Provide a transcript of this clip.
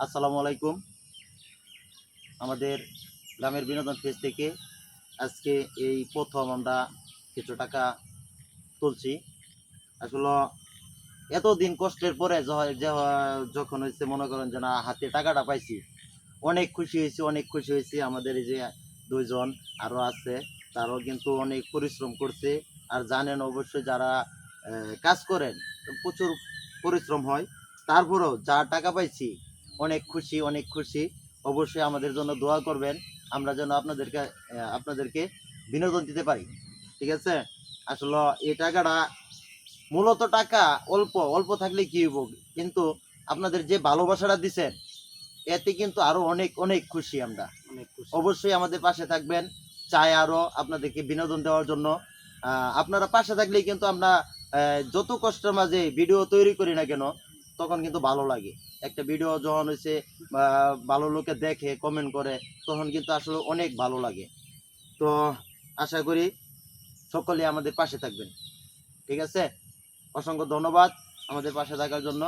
আসসালামু আলাইকুম। আমাদের গ্রামের বিনোদন পেজ থেকে আজকে এই প্রথম আমরা কিছু টাকা তুলছি। আসলে এতদিন কষ্টের পরে যখন হয়েছে মনে করেন যে না হাতে টাকাটা পাইছি, অনেক খুশি হয়েছি, অনেক খুশি হয়েছি। আমাদের এই যে দুইজন আরও আছে, তারাও কিন্তু অনেক পরিশ্রম করছে। আর জানেন অবশ্যই যারা কাজ করেন প্রচুর পরিশ্রম হয়। তারপরেও যা টাকা পাইছি অনেক খুশি, অনেক খুশি। অবশ্যই আমাদের জন্য দোয়া করবেন, আমরা যেন আপনাদেরকে বিনোদন দিতে পারি। ঠিক আছে? আসলে এই টাকাটা মূলত টাকা অল্প অল্প থাকলে কি হইব, কিন্তু আপনাদের যে ভালোবাসাটা দিচ্ছেন এতে কিন্তু আরো অনেক অনেক খুশি আমরা। অনেক খুশি। অবশ্যই আমাদের পাশে থাকবেন, চাই আরো আপনাদেরকে বিনোদন দেওয়ার জন্য। আপনারা পাশে থাকলেই কিন্তু আমরা যত কষ্টের মাঝে ভিডিও তৈরি করি না কেন, তখন কিন্তু ভালো লাগে। একটা ভিডিও যখন হচ্ছে ভালো লোকে দেখে কমেন্ট করে, তখন কিন্তু আসলে অনেক ভালো লাগে। তো আশা করি সকলে আমাদের পাশে থাকবেন। ঠিক আছে? অসংখ্য ধন্যবাদ আমাদের পাশে থাকার জন্য।